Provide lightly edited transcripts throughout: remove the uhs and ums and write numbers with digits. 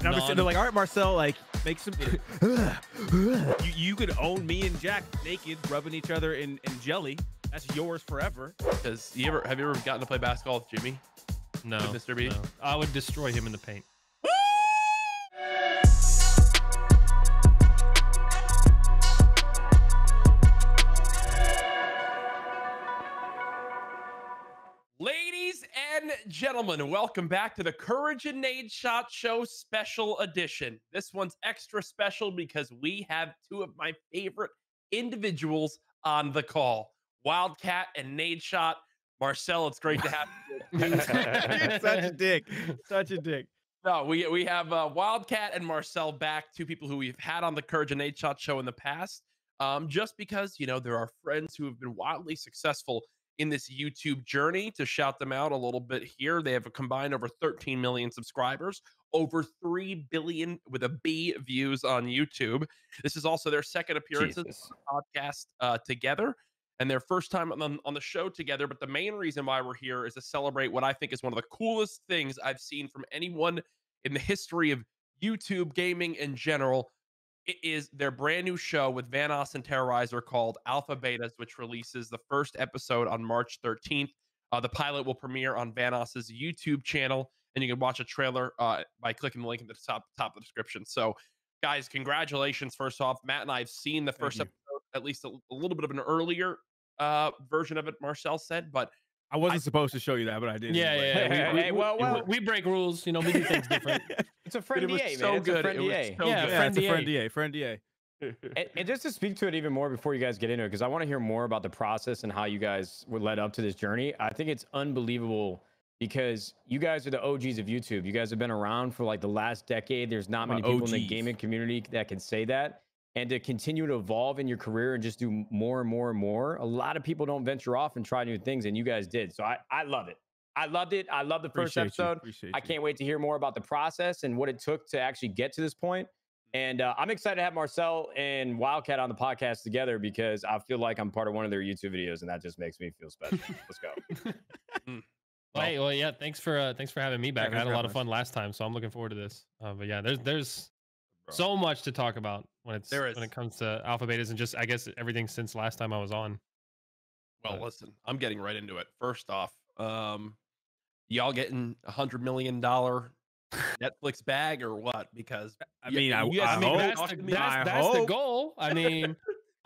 I'm just sitting there like, all right, Marcel, like, make some. you could own me and Jack naked, rubbing each other in jelly. That's yours forever. Because have you ever gotten to play basketball with Jimmy? No, with MrBeast? no. I would destroy him in the paint. Ladies and gentlemen, welcome back to the CouRage and Nadeshot Show Special Edition. This one's extra special because we have two of my favorite individuals on the call, Wildcat and Nadeshot. Marcel, it's great to have you. You're such a dick. Such a dick. No, we have Wildcat and Marcel back, two people who we've had on the CouRage and Nadeshot Show in the past. Just because, you know, there are friends who have been wildly successful in this YouTube journey. To shout them out a little bit here, they have a combined over 13 million subscribers, over 3 billion with a B views on YouTube. This is also their second appearance on the podcast together, and their first time on the show together. But the main reason why we're here is to celebrate what I think is one of the coolest things I've seen from anyone in the history of YouTube gaming in general. It is their brand new show with Vanoss and Terroriser called Alpha Betas, which releases the first episode on March 13th. The pilot will premiere on Vanoss's YouTube channel, and you can watch a trailer by clicking the link in the top of the description. So, guys, congratulations. First off, Matt and I have seen the first episode, at least a little bit of an earlier version of it, Marcel said, but I wasn't supposed to show you that, but I did. Yeah. We break rules. You know, we do things different. It's a friend DA, so man. good. It's a friend DA. It's a friend DA. Friend DA. And just to speak to it even more before you guys get into it, because I want to hear more about the process and how you guys were led up to this journey. I think it's unbelievable because you guys are the OGs of YouTube. You guys have been around for like the last decade. There's not many people in the gaming community that can say that. And to continue to evolve in your career and just do more and more and more, a lot of people don't venture off and try new things, and you guys did. So I love it. I loved it. I love the first episode. I can't wait to hear more about the process and what it took to actually get to this point. And I'm excited to have Marcel and Wildcat on the podcast together because I feel like I'm part of one of their YouTube videos, and that just makes me feel special. Let's go. Well, yeah. Thanks for having me back. I had a lot of fun last time, so I'm looking forward to this. But yeah, there's so much to talk about when it comes to alpha betas and just, I guess, everything since last time I was on. Well, listen, I'm getting right into it. First off, y'all getting $100 million Netflix bag or what? Because I mean, I hope that's the goal. I mean,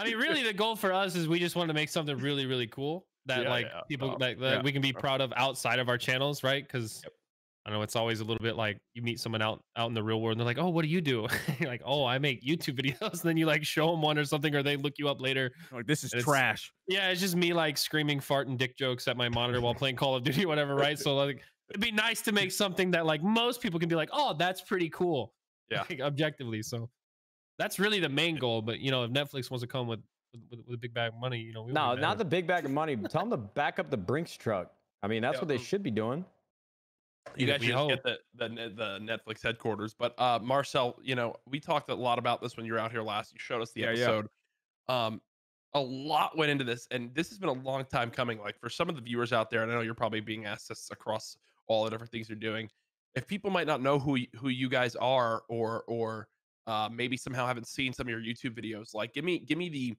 really, the goal for us is we just want to make something really, really cool that people that we can be proud of outside of our channels, right? Because I don't know, it's always a little bit like you meet someone out in the real world and they're like, oh, what do you do? You're like, oh, I make YouTube videos. And then you like show them one or something, or they look you up later. Like, this is trash. Yeah, it's just me like screaming fart and dick jokes at my monitor while playing Call of Duty, whatever, right? So like, it'd be nice to make something that like most people can be like, oh, that's pretty cool. Yeah, like, objectively. So that's really the main goal. But you know, if Netflix wants to come with a big bag of money, you know, no, not the big bag of money. Tell them to back up the Brinks truck. I mean, that's what they should be doing. You guys should get the Netflix headquarters. But Marcel, you know, we talked a lot about this when you were out here last. You showed us the episode. A lot went into this, and this has been a long time coming. Like for some of the viewers out there, and I know you're probably being asked this across all the different things you're doing. If people might not know who you guys are, or maybe somehow haven't seen some of your YouTube videos, like give me the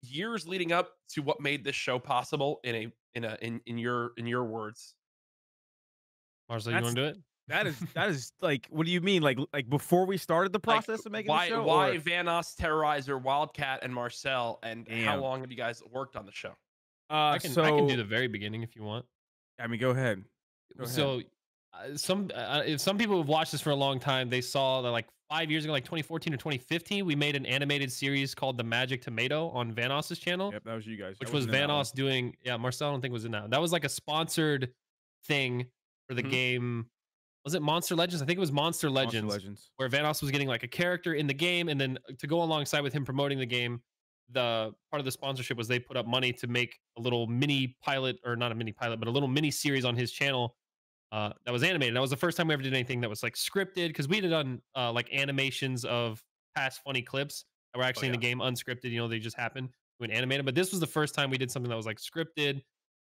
years leading up to what made this show possible in your words. Marcel, you want to do it? That is like, what do you mean? Like before we started the process of making the show? Why Vanoss, Terroriser, Wildcat, and Marcel, and how long have you guys worked on the show? I can do the very beginning if you want. I mean, go ahead. So if some people have watched this for a long time, they saw that like 5 years ago, like 2014 or 2015, we made an animated series called The Magic Tomato on Vanoss's channel. Yep, that was you guys. Which was Vanoss doing. Yeah, Marcel I don't think was in that. That was like a sponsored thing for the game. Was it Monster Legends? I think it was Monster Legends, where Vanoss was getting like a character in the game, and then to go alongside with him promoting the game, the part of the sponsorship was they put up money to make a little mini pilot, or not a mini pilot, but a little mini series on his channel that was animated. That was the first time we ever did anything that was like scripted, because we did on like animations of past funny clips that were actually in the game unscripted. You know, they just happened when animated. But this was the first time we did something that was like scripted,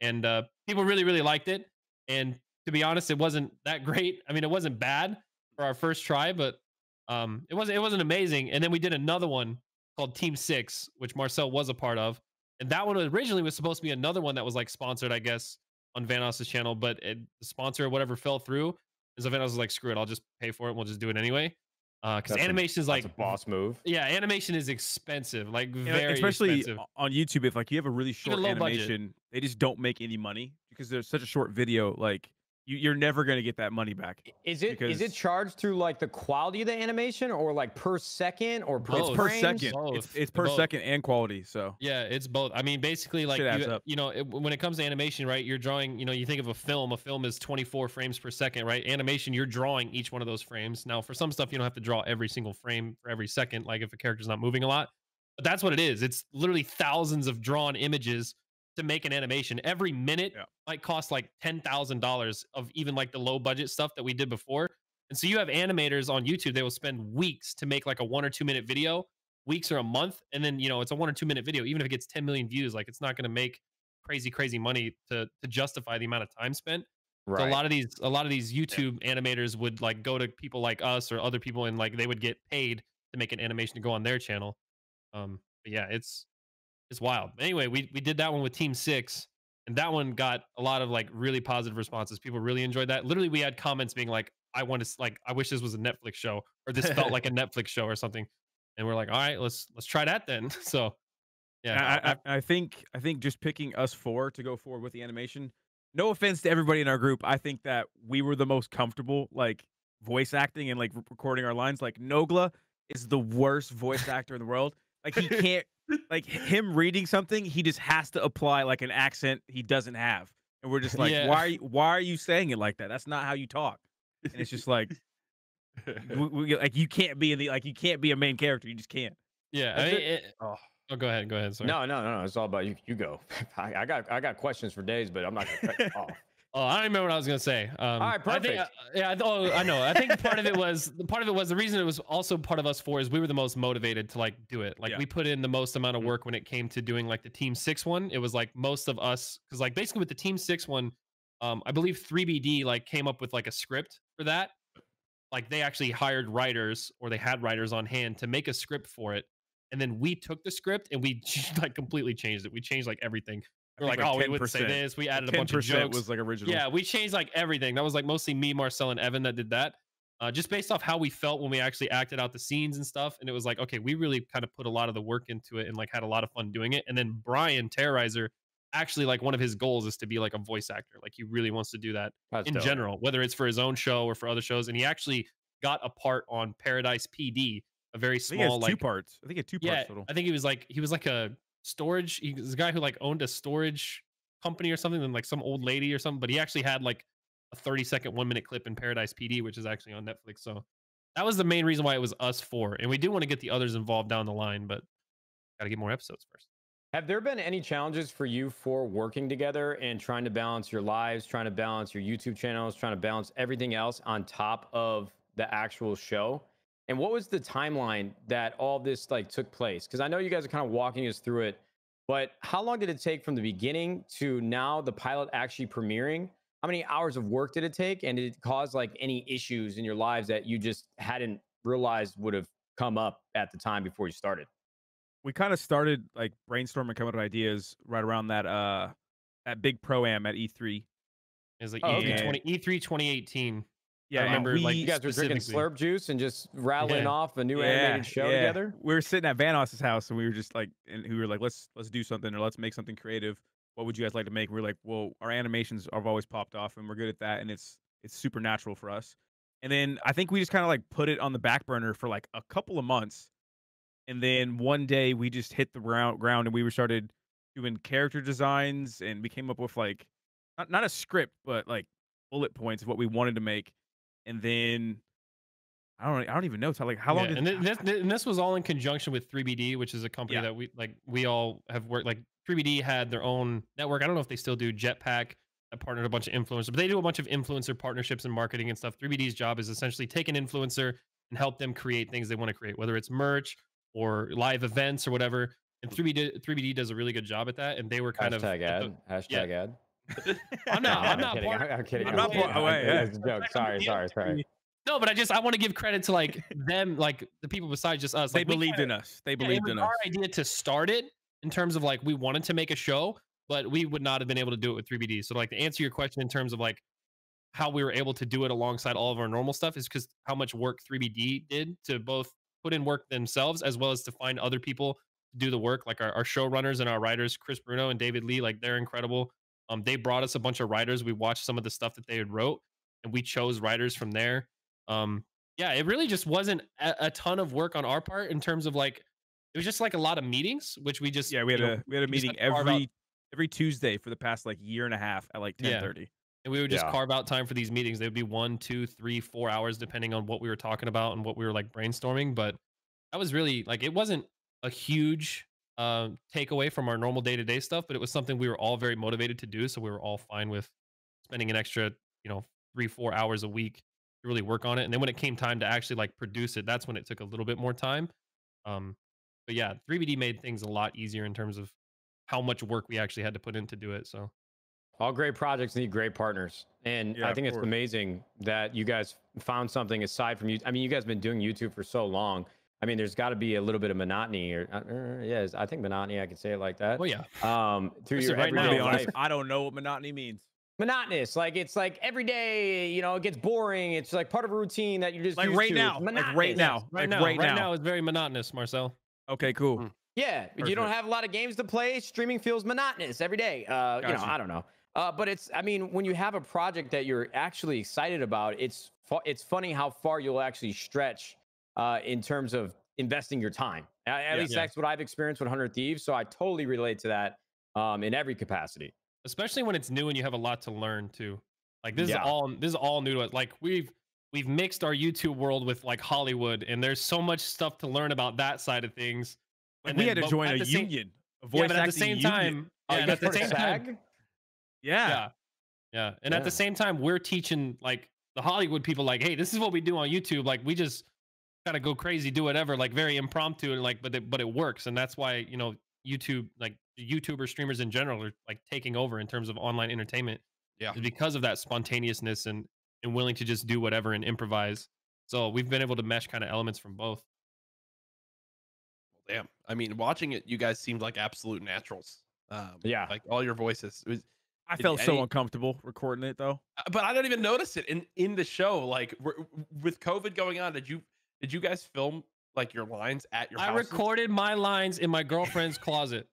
and people really, really liked it. And to be honest, it wasn't that great. I mean, it wasn't bad, for our first try, but it wasn't amazing. And then we did another one called Team 6, which Marcel was a part of. And that one originally was supposed to be another one that was like sponsored, I guess, on Vanoss's channel, but the sponsor or whatever fell through. And so Vanoss was like, screw it, I'll just pay for it. We'll just do it anyway. Because animation is like a boss move. Yeah, animation is expensive, like very especially expensive. On YouTube. If like you have a really short animation, they just don't make any money because there's such a short video. Like you're never going to get that money back. Is it charged through like the quality of the animation or like per second or per It's per second. It's per second and quality. So yeah, it's both. I mean, basically, like you know, when it comes to animation, right? You're drawing. You know, you think of a film. A film is 24 frames per second, right? Animation, you're drawing each one of those frames. Now, for some stuff, you don't have to draw every single frame for every second, like if a character's not moving a lot. But that's what it is. It's literally thousands of drawn images to make an animation. Every minute might cost like $10,000 of even like the low budget stuff that we did before. And so you have animators on YouTube, they will spend weeks to make like a 1 or 2 minute video, weeks or a month. And then, you know, it's a 1 or 2 minute video. Even if it gets 10 million views, like it's not going to make crazy money to justify the amount of time spent. Right. So a lot of these YouTube animators would like go to people like us or other people and like they would get paid to make an animation to go on their channel. But yeah, it's wild. Anyway, we did that one with Team 6, and that one got a lot of like really positive responses. People really enjoyed that. Literally, we had comments being like, I wish this was a Netflix show, or this felt like a Netflix show or something. And we're like, all right, let's try that then. So yeah, I think just picking us 4 to go forward with the animation. No offense to everybody in our group, I think that we were the most comfortable like voice acting and like recording our lines. Like Nogla is the worst voice actor in the world. Like he can't. Like him reading something, he just has to apply like an accent he doesn't have, and we're just like, why are you saying it like that? That's not how you talk. And it's just like, like you can't be you can't be a main character. You just can't. Yeah, I mean, oh, go ahead. Sorry. No. It's all about you. You go. I got questions for days, but I'm not gonna cut you off. Oh, I don't remember what I was gonna say. All right, perfect. I know. I think part of it was the reason it was also part of us 4 is we were the most motivated to like do it. Like we put in the most amount of work when it came to doing like the Team 6 one. It was like most of us, because like basically with the Team 6 one, I believe 3BD like came up with like a script for that. Like they actually hired writers, or they had writers on hand to make a script for it, and then we took the script and we like completely changed it. We changed like everything. We're like, oh, we wouldn't say this. We added a bunch of jokes. Was like original. Yeah, we changed like everything. That was like mostly me, Marcel, and Evan that did that. Just based off how we felt when we actually acted out the scenes and stuff. And it was like, okay, we really kind of put a lot of the work into it and like had a lot of fun doing it. And then Brian Terroriser, actually like one of his goals is to be like a voice actor. Like he really wants to do that in general, whether it's for his own show or for other shows. And he actually got a part on Paradise PD, a very small like 2 parts. I think he had 2 parts total. I think he was like a storage. He was a guy who like owned a storage company or something, than like some old lady or something, but he actually had like a 30-second 1-minute clip in Paradise PD, which is actually on Netflix. So that was the main reason why it was us 4, and we do want to get the others involved down the line, but got to get more episodes first. Have there been any challenges for you for working together and trying to balance your lives, trying to balance your YouTube channels, trying to balance everything else on top of the actual show? And what was the timeline that all this like took place? Because I know you guys are kind of walking us through it, but how long did it take from the beginning to now the pilot actually premiering? How many hours of work did it take? And did it cause like any issues in your lives that you just hadn't realized would have come up at the time before you started? We kind of started like brainstorming, coming up with ideas right around that big pro-am at E3. It was like E3 2018. Yeah, I remember like you guys were drinking slurp juice and just rattling off a new animated show together. We were sitting at Vanoss's house and we were just like, and we were like, let's do something, or let's make something creative. What would you guys like to make? We were like, well, our animations have always popped off and we're good at that, and it's super natural for us. And then I think we just kind of like put it on the back burner for like a couple of months, and then one day we just hit the ground and we started doing character designs, and we came up with like not a script, but like bullet points of what we wanted to make. And then I don't even know. So like how long did and this was all in conjunction with 3BD, which is a company that we all have worked. Like 3BD had their own network. I don't know if they still do. Jetpack that partnered a bunch of influencers, but they do a bunch of influencer partnerships and marketing and stuff. 3BD's job is essentially take an influencer and help them create things they want to create, whether it's merch or live events or whatever. And 3BD does a really good job at that. And they were kind of hashtag ad. I'm not kidding. I'm kidding. I'm not. It's a joke. Sorry. No, but I want to give credit to like them, like the people besides just us. They Like believed in us. They believed in us. Our idea to start it in terms of like we wanted to make a show, but we would not have been able to do it with 3BD. So like to answer your question in terms of like how we were able to do it alongside all of our normal stuff is because how much work 3BD did to both put in work themselves as well as to find other people to do the work, like our showrunners and our writers, Chris Bruno and David Lee. Like they're incredible. They brought us a bunch of writers. We watched some of the stuff that they had wrote, and we chose writers from there. Yeah, it really just wasn't a ton of work on our part in terms of like it was just like a lot of meetings, which we just we had a meeting every Tuesday for the past like year and a half at like 10:30. And we would just carve out time for these meetings. They would be 1, 2, 3, 4 hours depending on what we were talking about and what we were like brainstorming. But that was really like it wasn't a huge takeaway from our normal day-to-day stuff, but it was something we were all very motivated to do. So we were all fine with spending an extra 3-4 hours a week to really work on it. And then when it came time to actually like produce it, that's when it took a little bit more time. But yeah, 3BD made things a lot easier in terms of how much work we actually had to put in to do it. So all great projects need great partners. And I think it's amazing that you guys found something aside from you. I mean, you guys have been doing YouTube for so long. I mean, there's got to be a little bit of monotony, or yes, I think monotony. I could say it like that. Oh yeah. Through your everyday life. I don't know what monotony means. Monotonous, like it's like every day, it gets boring. It's like part of a routine that you just like right now, like right now, right now is very monotonous, Marcel. Okay, cool. Yeah, you don't have a lot of games to play. Streaming feels monotonous every day. I don't know. But I mean, when you have a project that you're actually excited about, it's funny how far you'll actually stretch in terms of investing your time. At least that's what I've experienced with 100 Thieves. So I totally relate to that in every capacity. Especially when it's new and you have a lot to learn too. Like this is all new to us. Like we've mixed our YouTube world with like Hollywood, and there's so much stuff to learn about that side of things. Like we had to join a union, a voice at the same time, and at the same time, and at the same time, we're teaching like the Hollywood people, like, hey, this is what we do on YouTube. Like we just gotta go crazy, do whatever, like very impromptu, and like, but it works, and that's why YouTube, like YouTuber streamers in general, are like taking over in terms of online entertainment. Yeah, because of that spontaneousness and willing to just do whatever and improvise. So we've been able to mesh kind of elements from both. Damn, I mean, watching it, you guys seemed like absolute naturals. Like all your voices. I felt so uncomfortable recording it though. But I don't even notice it in the show. Like with COVID going on, did you guys film like your lines at your house? I recorded my lines in my girlfriend's closet.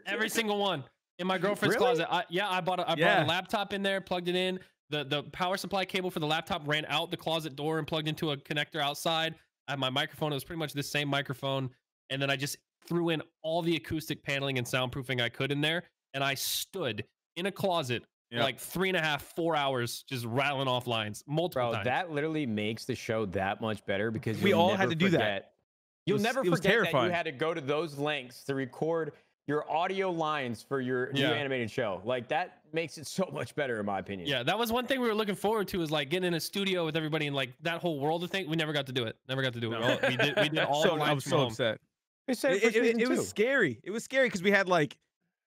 Every single one in my girlfriend's closet. I brought a laptop in there, plugged it in. The power supply cable for the laptop ran out the closet door and plugged into a connector outside. I had my microphone. It was pretty much the same microphone. And then I just threw in all the acoustic paneling and soundproofing I could in there. And I stood in a closet for like 3.5, 4 hours, just rattling off lines multiple times. That literally makes the show that much better because we all had to do that. You'll never forget that you had to go to those lengths to record your audio lines for your new animated show. Like that makes it so much better in my opinion. Yeah, that was one thing we were looking forward to, is like getting in a studio with everybody and like that whole world of things. We never got to do it. We did all the lines. I was so upset. It was scary. It was scary because we had like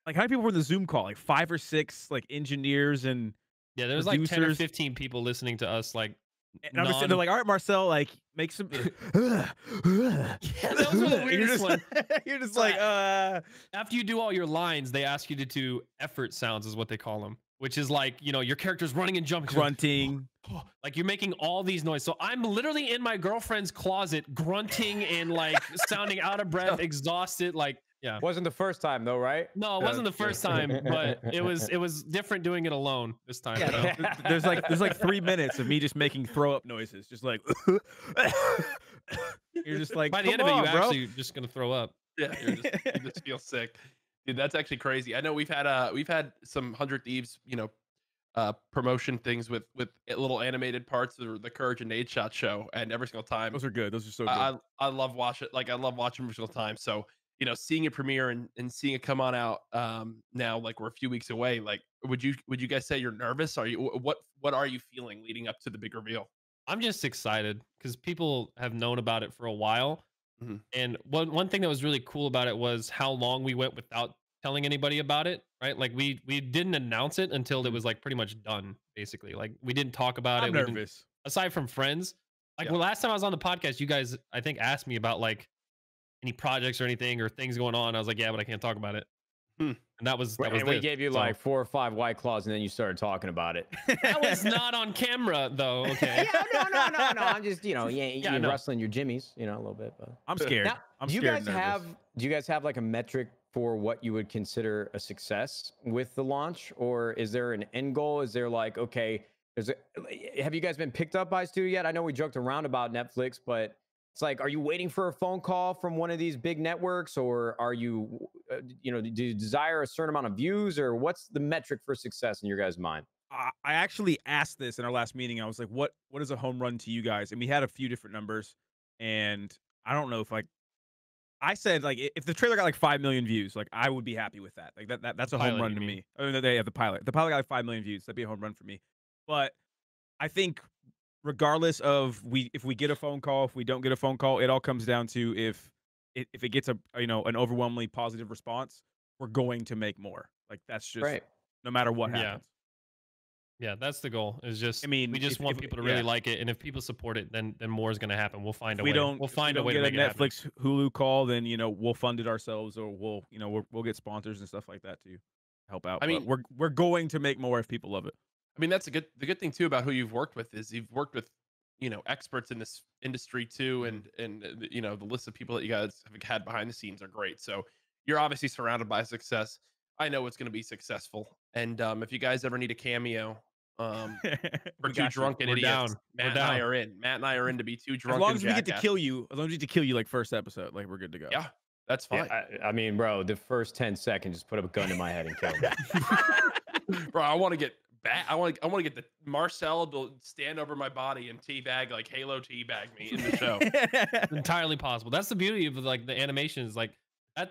how many people were in the Zoom call? Like 5 or 6 like engineers and there was like 10 or 15 people listening to us. Like, and they're like, all right, Marcel, like make some. That was the weirdest one. You're just like, after you do all your lines, they ask you to do effort sounds, is what they call them, which is like, your character's running and jumping, grunting. Like you're making all these noises. So I'm literally in my girlfriend's closet grunting and like sounding out of breath, exhausted. Like, wasn't the first time though, right? No, it wasn't the first time, but it was different doing it alone this time. There's like 3 minutes of me just making throw up noises, just like you're just like, by the end of it, you actually just gonna throw up. Yeah, you just feel sick, dude. That's actually crazy. I know we've had some 100 Thieves, promotion things with little animated parts of the CouRage and Nadeshot show, and every single time those are good. Those are so good. I love watching it. Like I love watching every single time. So seeing it premiere and seeing it come on out now, like we're a few weeks away. Like, would you guys say you're nervous? Are you what are you feeling leading up to the big reveal? I'm just excited because people have known about it for a while. And one thing that was really cool about it was how long we went without telling anybody about it, right? Like we didn't announce it until it was like pretty much done, basically. Like we didn't talk about I'm it. We didn't, nervous. aside from friends. Like well, last time I was on the podcast, you guys I think asked me about like any projects or anything or things going on. I was like, yeah, but I can't talk about it. And that was and we gave you like 4 or 5 White Claws, and then you started talking about it. That was not on camera, though. Okay. Yeah, no. I'm just, you're rustling your jimmies, a little bit. But I'm scared. Now, I'm do you scared. Do you guys have like a metric for what you would consider a success with the launch, or is there an end goal? Is there like, okay, have you guys been picked up by a studio yet? I know we joked around about Netflix, but it's like, are you waiting for a phone call from one of these big networks, or are you, do you desire a certain amount of views, or what's the metric for success in your guys' mind? I actually asked this in our last meeting. I was like, what is a home run to you guys? And we had a few different numbers, and I don't know if I said like if the trailer got like 5 million views, like I would be happy with that. Like that's a home run to me. Oh, they have the pilot. The pilot got like 5 million views. That'd be a home run for me. But I think regardless of if we get a phone call, if we don't get a phone call, it all comes down to if it gets an overwhelmingly positive response, we're going to make more. Like that's just no matter what happens. Yeah, that's the goal. Is just we just want people to really like it, and if people support it, then more is going to happen. We'll find a way. We'll find a way to make it happen. Get a Netflix Hulu call, then we'll fund it ourselves, or we'll get sponsors and stuff like that to help out. I mean, we're going to make more if people love it. I mean, that's the good thing too about who you've worked with is you've worked with experts in this industry too, and the list of people that you guys have had behind the scenes are great. So you're obviously surrounded by success. I know it's going to be successful, and if you guys ever need a cameo, we're too drunk and idiots. Matt and I are in. Matt and I are in to be too drunk. As long as we get to kill you, like first episode, like we're good to go. Yeah, that's fine. Yeah, I mean, bro, the first 10 seconds, just put up a gun to my head and kill me. Bro, I want to get back. I want to get the Marcel to stand over my body and teabag like Halo teabag me in the show. It's entirely possible. That's the beauty of like the animations. Like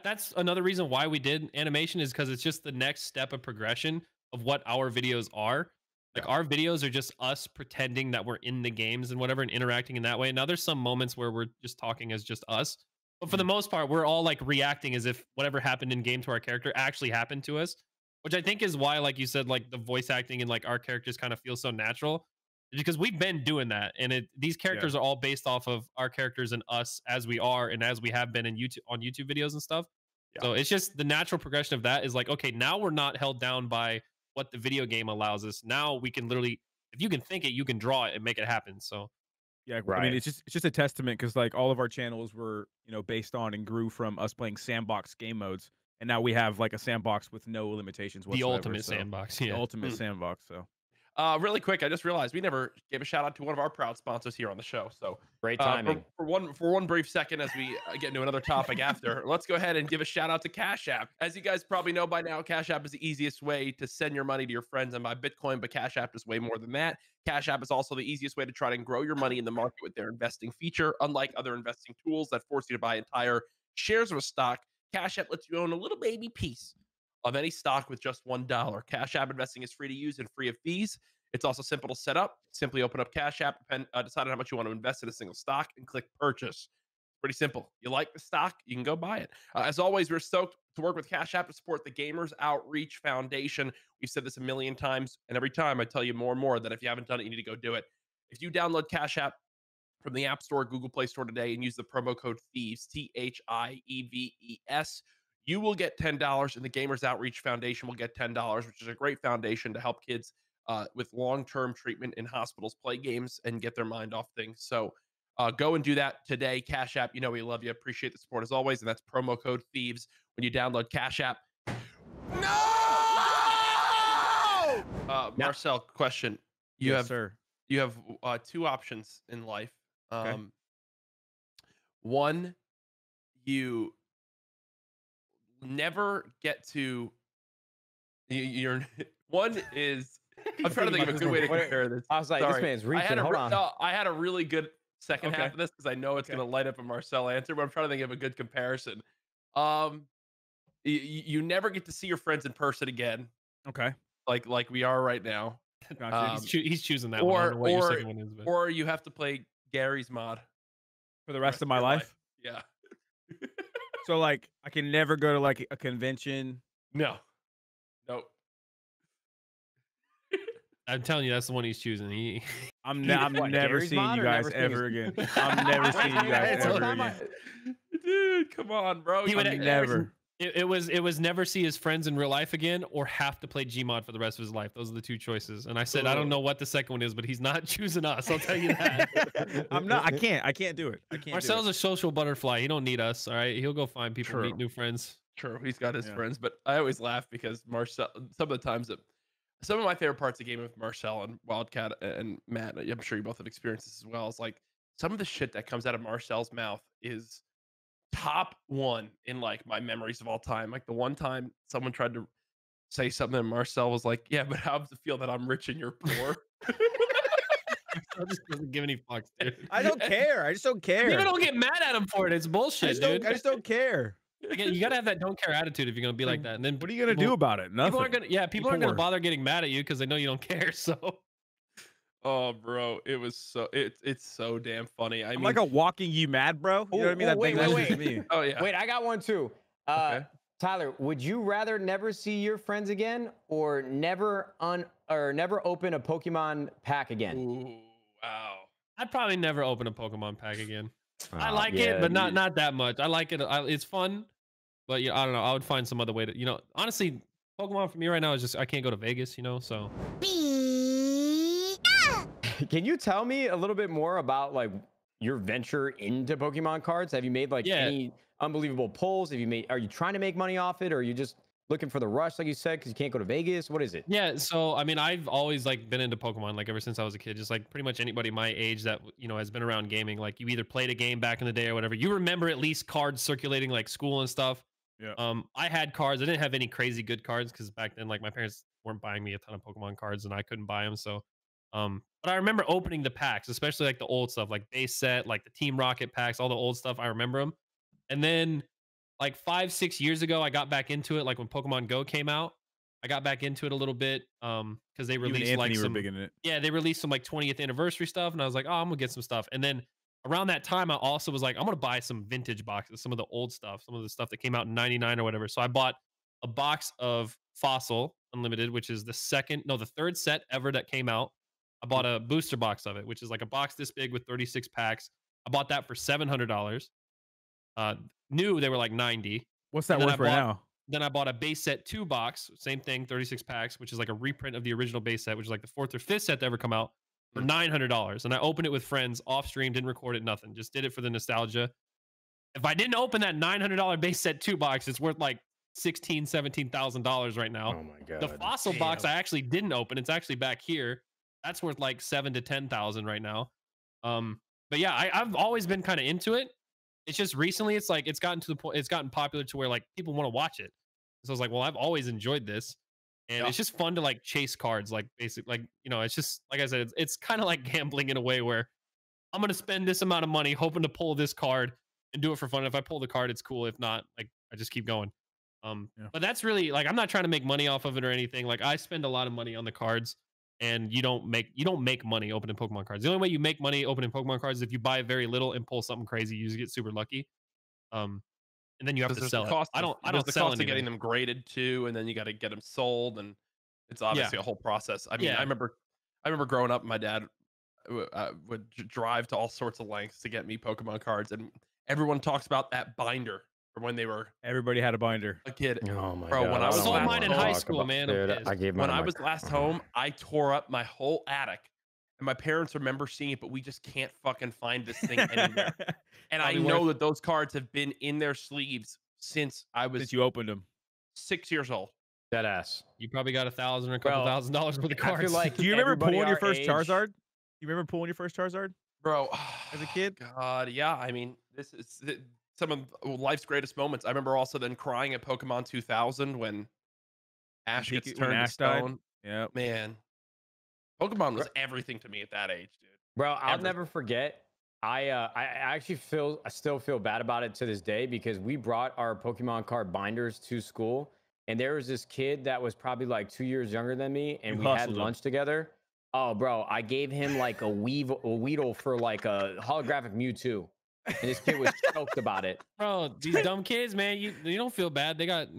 that's another reason why we did animation is because it's just the next step of progression of what our videos are. Like our videos are just us pretending that we're in the games and whatever and interacting in that way. Now there's some moments where we're just talking as just us, but for the most part, we're all like reacting as if whatever happened in game to our character actually happened to us, which I think is why, like you said, like the voice acting and like our characters kind of feel so natural because we've been doing that. And these characters are all based off of our characters and us as we are and as we have been in on YouTube videos and stuff. So it's just the natural progression of that is like, okay, now we're not held down by what the video game allows us. Now we can literally, if you can think it, you can draw it and make it happen. So yeah, I mean, it's just a testament because like all of our channels were based on and grew from us playing sandbox game modes, and now we have like a sandbox with no limitations whatsoever. The ultimate sandbox, the ultimate sandbox. So really quick, I just realized we never gave a shout out to one of our proud sponsors here on the show. So great timing. For one brief second, as we get into another topic after, let's go ahead and give a shout out to Cash App. As you guys probably know by now, Cash App is the easiest way to send your money to your friends and buy Bitcoin, but Cash App is way more than that. Cash App is also the easiest way to try to grow your money in the market with their investing feature. Unlike other investing tools that force you to buy entire shares of a stock, Cash App lets you own a little baby piece of any stock with just $1. Cash App investing is free to use and free of fees. It's also simple to set up. Simply open up Cash App, decide on how much you want to invest in a single stock, and click purchase. Pretty simple. You like the stock, you can go buy it. As always, we're stoked to work with Cash App to support the Gamers Outreach Foundation. We've said this a million times, and every time I tell you more and more that if you haven't done it, you need to go do it. If you download Cash App from the App Store, Google Play Store today, and use the promo code THIEVES, THIEVES, you will get $10, and the Gamers Outreach Foundation will get $10, which is a great foundation to help kids with long-term treatment in hospitals play games and get their mind off things. So go and do that today. Cash App, we love you. Appreciate the support as always. And that's promo code THIEVES when you download Cash App. No! Marcel, question. You have two options in life. Okay. One, you never get to. One is. I'm trying to think of a good way to compare this. I was like, this man's reaching. Hold on. No, I had a really good second half of this because I know it's going to light up a Marcel answer, but I'm trying to think of a good comparison. You never get to see your friends in person again. Okay. Like we are right now. He's choosing that one. Or you have to play Gary's mod for the rest of my life. Yeah. So like I can never go to like a convention No. Nope. I'm telling you, that's the one he's choosing. I'm never Gary's seeing mod you or guys never seeing ever his- again. I'm never seeing you guys It's the ever time again. Dude, come on, bro. He would You Never. It was never see his friends in real life again or have to play Gmod for the rest of his life. Those are the two choices. And I said, I don't know what the second one is, but he's not choosing us. I'll tell you that. I'm not. I can't do it. I can't. Marcel's a social butterfly. He don't need us. All right. He'll go find people, True. meet new friends. True, he's got his Yeah. friends, but I always laugh because Marcel. Some of the times that some of my favorite parts of the game with Marcel and Wildcat and Matt, I'm sure you both have experienced this as well. Is like some of the shit that comes out of Marcel's mouth is top one in like my memories of all time. Like the one time someone tried to say something and Marcel was like, "Yeah, but how does it feel that I'm rich and you're poor?" Marcel just doesn't give any fucks, dude. I don't care. I just don't care. People don't get mad at him for it. It's I bullshit, just dude. don't. I just don't care. Again, you gotta have that don't care attitude if you're gonna be like that. And then What are you gonna do about it? Nothing. people aren't gonna people aren't gonna poor. bother getting mad at you because they know you don't care. So Oh, bro, it was so it's so damn funny. I I'm mean, like a walking you mad, bro. You know what I mean? Oh, That wait, thing wait, that's just wait. me. oh yeah, Wait, I got one too. Okay. Tyler, would you rather never see your friends again or never open a Pokemon pack again? Ooh, wow. I'd probably never open a Pokemon pack again. I Oh, like yeah, it, but not that much. I like it. It's fun, but I don't know. I would find some other way to, honestly, Pokemon for me right now is just I can't go to Vegas, so. Can you tell me a little bit more about like your venture into Pokemon cards? Have you made like any unbelievable pulls? Are you trying to make money off it, or are you just looking for the rush, like you said, because you can't go to Vegas? What is it? Yeah, so I mean, I've always like been into Pokemon like ever since I was a kid. Just like pretty much anybody my age that has been around gaming. Like you either played a game back in the day or whatever. You remember at least cards circulating like school and stuff. Yeah. I had cards. I didn't have any crazy good cards because back then like my parents weren't buying me a ton of Pokemon cards and I couldn't buy them. So, but I remember opening the packs, especially like the old stuff, like base set, like the Team Rocket packs, all the old stuff. I remember them. And then like 5-6 years ago, I got back into it. Like when Pokemon Go came out, I got back into it a little bit because they released like some big in it. Yeah, they released some like 20th anniversary stuff, and I was like, oh, I'm gonna get some stuff. And then around that time, I also was like, I'm gonna buy some vintage boxes, some of the old stuff, some of the stuff that came out in '99 or whatever. So I bought a box of Fossil Unlimited, which is the third set ever that came out. I bought a booster box of it, which is like a box this big with 36 packs. I bought that for $700. New, they were like 90. What's that worth right now? Then I bought a base set 2 box, same thing, 36 packs, which is like a reprint of the original base set, which is like the 4th or 5th set to ever come out for $900. And I opened it with friends off stream, didn't record it, nothing. Just did it for the nostalgia. If I didn't open that $900 base set 2 box, it's worth like $16,000-$17,000 right now. Oh my god. The Fossil box I actually didn't open. It's actually back here. That's worth like $7,000 to $10,000 right now. But yeah, I've always been kind of into it. It's just recently, it's like it's gotten to the point, it's gotten popular to where like people want to watch it. So I was like, well, I've always enjoyed this, and it's just fun to like chase cards, like basically, like it's just like I said, it's kind of like gambling in a way where I'm gonna spend this amount of money hoping to pull this card and do it for fun. If I pull the card, it's cool. If not, like I just keep going. But that's really like I'm not trying to make money off of it or anything. Like I spend a lot of money on the cards, and you don't make money opening Pokemon cards. The only way you make money opening Pokemon cards is if you buy very little and pull something crazy. You just get super lucky. And then you have to sell it. I don't sell anything. Getting them graded too, and then you got to get them sold, and it's obviously a whole process. I mean, I remember growing up, my dad would drive to all sorts of lengths to get me Pokemon cards, and everyone talks about that binder from when they were. Everybody had a binder. A kid. Oh my Bro, god. when I was sold mine in high school, man. Dude, I gave mine when I was last home, I tore up my whole attic. And my parents remember seeing it, but we just can't fucking find this thing anywhere. And I know that those cards have been in their sleeves since I was Since you opened them. 6 years old. Dead ass. You probably got $1,000 or a couple $1,000 worth of I cards. feel like Do you remember everybody pulling your our first age- Charizard? You remember pulling your first Charizard? Bro, As a kid? God, yeah. I mean, this is some of life's greatest moments. I remember also then crying at Pokemon 2000 when Ash gets turned to stone. Yeah. Man, Pokemon was everything to me at that age, dude. Bro, I'll never forget. I actually still feel bad about it to this day because we brought our Pokemon card binders to school, and there was this kid that was probably like 2 years younger than me, and we had lunch together. Oh, bro, I gave him like a Weedle for like a holographic Mewtwo, and this kid was stoked about it. Bro, these dumb kids, man, you don't feel bad. They got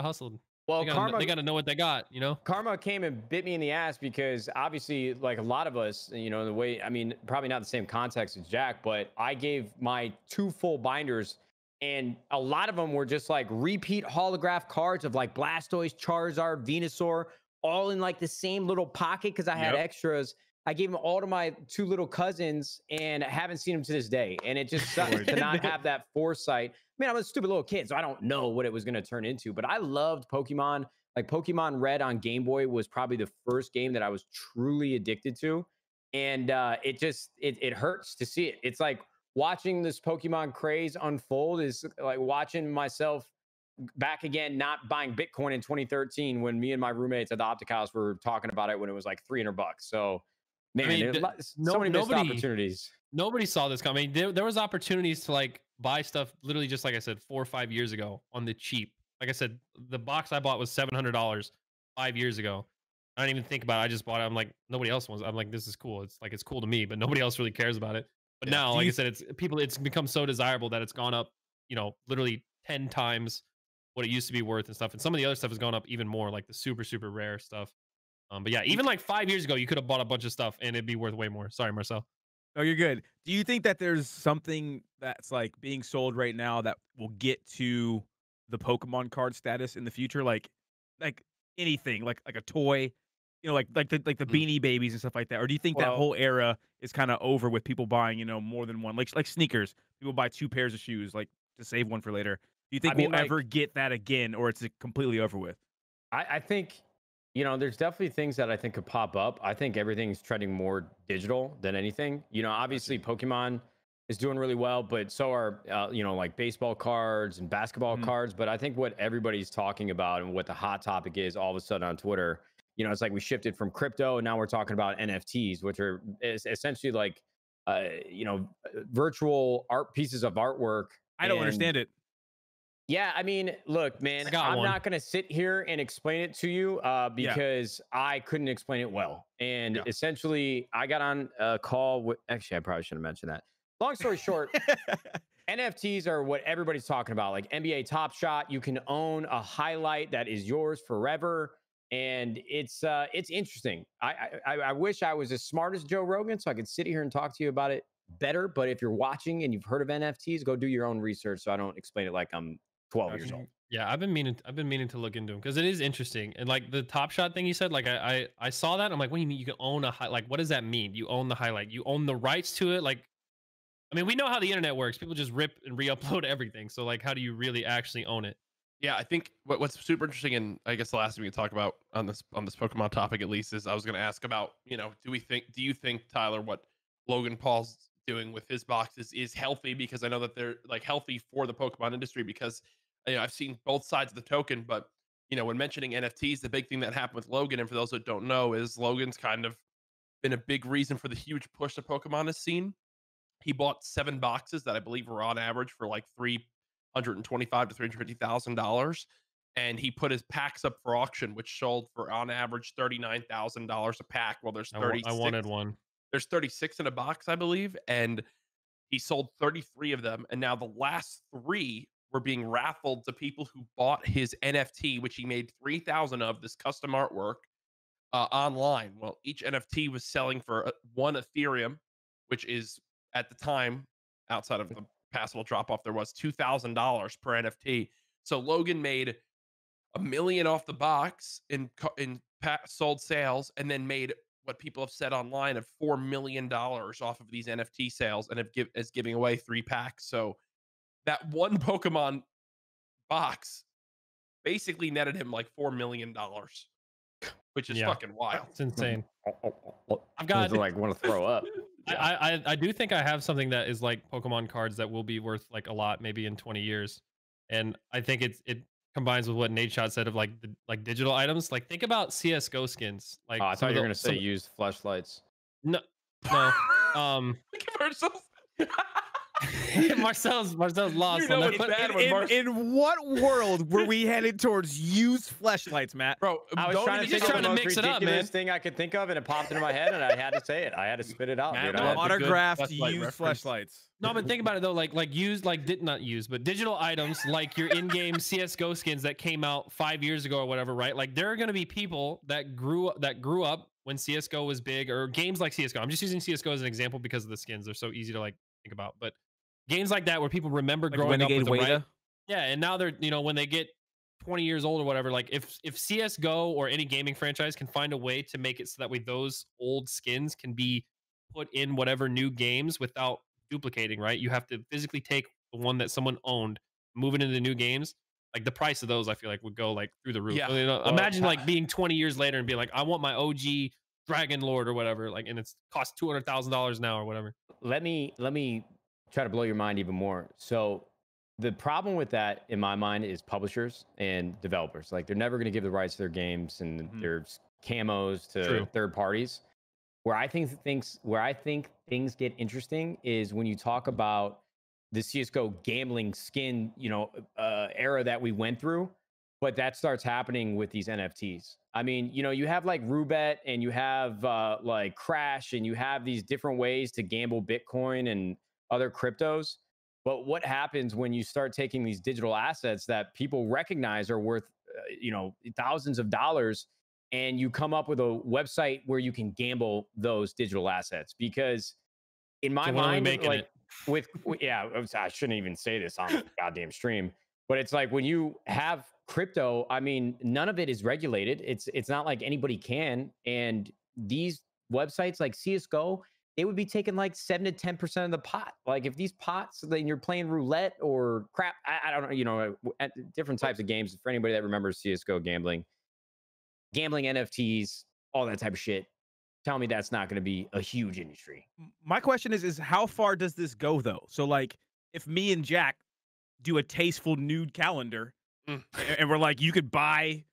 hustled. Well, they gotta know what they got, you know. Karma came and bit me in the ass because obviously, like a lot of us, you know, the way, I mean, probably not the same context as Jack, but I gave my 2 full binders, and a lot of them were just like repeat holograph cards of like Blastoise, Charizard, Venusaur, all in like the same little pocket because I had extras. I gave them all to my 2 little cousins, and I haven't seen them to this day. And it just sucks to not have that foresight. I mean, I was a stupid little kid, so I don't know what it was going to turn into. But I loved Pokemon. Like Pokemon Red on Game Boy was probably the first game that I was truly addicted to. And it hurts to see it. It's like watching this Pokemon craze unfold is like watching myself back again, not buying Bitcoin in 2013 when me and my roommates at the Optic House were talking about it when it was like $300. So, man, I mean, so many missed opportunities. Nobody saw this coming. There was opportunities to like buy stuff literally just like I said 4 or 5 years ago on the cheap. Like I said, the box I bought was $700 5 years ago. I didn't even think about it. I just bought it. I'm like, nobody else wants. I'm like, this is cool. It's like, it's cool to me, but nobody else really cares about it. But now, like I said, it's become so desirable that it's gone up, you know, literally 10 times what it used to be worth and stuff. And some of the other stuff has gone up even more, like the super, super rare stuff. But yeah, even like 5 years ago, you could have bought a bunch of stuff and it'd be worth way more. Sorry, Marcel. No, you're good. Do you think that there's something that's like being sold right now that will get to the Pokemon card status in the future? Like anything, like a toy, you know, like the Beanie Babies and stuff like that. Or do you think that whole era is kind of over with people buying, you know, more than one, like sneakers? People buy 2 pairs of shoes, like to save one for later. Do you think we'll ever get that again, or it's completely over with? I think, you know, there's definitely things that I think could pop up. I think everything's trending more digital than anything. You know, obviously Pokemon is doing really well, but so are, you know, like baseball cards and basketball cards. But I think what everybody's talking about and what the hot topic is all of a sudden on Twitter, you know, it's like we shifted from crypto and now we're talking about NFTs, which are essentially like, you know, virtual art pieces of artwork. I don't understand it. Yeah, I mean, look, man, I'm not going to sit here and explain it to you because I couldn't explain it well. And essentially, I got on a call with, actually, I probably shouldn't have mentioned that. Long story short, NFTs are what everybody's talking about. Like NBA Top Shot, you can own a highlight that is yours forever. And it's interesting. I wish I was as smart as Joe Rogan so I could sit here and talk to you about it better. But if you're watching and you've heard of NFTs, go do your own research so I don't explain it like I'm 12 years old. Yeah, I've been meaning to look into them because it is interesting. And like the Top Shot thing you said, like I saw that. I'm like, what do you mean you can own a like what does that mean? You own the highlight, you own the rights to it. Like, I mean, we know how the internet works. People just rip and re-upload everything. So like, how do you really actually own it? Yeah, I think what's super interesting, and I guess the last thing we can talk about on this Pokemon topic at least is I was going to ask about, you know, do you think, Tyler, what Logan Paul's doing with his boxes is healthy? Because I know that they're like healthy for the Pokemon industry because, you know, I've seen both sides of the token, but, you know, when mentioning NFTs, the big thing that happened with Logan, and for those that don't know, is Logan's kind of been a big reason for the huge push that Pokemon has seen. He bought 7 boxes that I believe were on average for like $325,000 to $350,000, and he put his packs up for auction, which sold for on average $39,000 a pack. Well, there's 36. I wanted one. There's 36 in a box, I believe, and he sold 33 of them, and now the last 3 were being raffled to people who bought his NFT, which he made 3,000 of, this custom artwork, online. Well, each NFT was selling for 1 Ethereum, which is at the time, outside of the passable drop off, there was $2,000 per NFT. So Logan made $1 million off the box in sold sales, and then made what people have said online of $4 million off of these NFT sales, and is giving away 3 packs. So that one Pokemon box basically netted him like $4 million, which is fucking wild. It's insane. I've got like want to throw up. I do think I have something that is like Pokemon cards that will be worth like a lot, maybe in 20 years. And I think it combines with what Nadeshot said of like digital items. Like think about CS:GO skins. Like I thought you were gonna say used flashlights. No. Look at ourselves. Marcel's lost. You know it's bad when in what world were we headed towards used fleshlights, Matt? Bro, I was trying to just trying to mix it up, man. Thing I could think of, and it popped into my head, and I had to say it. I had to spit it out, Matt, dude. Autographed used fleshlights. No, but think about it though, like used, not used, but digital items, like your in-game CS:GO skins that came out 5 years ago or whatever, right? Like there are going to be people that grew up when CS:GO was big, or games like CS:GO. I'm just using CS:GO as an example because of the skins. They're so easy to like think about, but games like that where people remember like growing up with the right, yeah, and now they're, you know, when they get 20 years old or whatever, like if CS:GO or any gaming franchise can find a way to make it so that way those old skins can be put in whatever new games without duplicating, right? You have to physically take the one that someone owned, move it into new games. Like the price of those, I feel like would go like through the roof. Yeah. You know, imagine like being 20 years later and be like, I want my OG Dragon Lord or whatever, like, and it's cost $200,000 now or whatever. Let me try to blow your mind even more. So the problem with that, in my mind, is publishers and developers. Like they're never going to give the rights to their games and their camos to third parties. Where I think things get interesting is when you talk about the CS:GO gambling skin, you know, era that we went through, but that starts happening with these NFTs. I mean, you know, you have like Roobet and you have like Crash and you have these different ways to gamble Bitcoin and other cryptos. But what happens when you start taking these digital assets that people recognize are worth, you know, thousands of dollars, and you come up with a website where you can gamble those digital assets? Because in my mind, like I shouldn't even say this on the goddamn stream, but it's like when you have crypto, I mean, none of it is regulated. It's not like anybody can. And these websites like CS:GO, they would be taking like 7 to 10% of the pot. Like if these pots, then you're playing roulette or crap. I don't know, you know, at different types of games. For anybody that remembers CS:GO gambling NFTs, all that type of shit, tell me that's not going to be a huge industry. My question is how far does this go though? So like if me and Jack do a tasteful nude calendar and we're like, you could buy,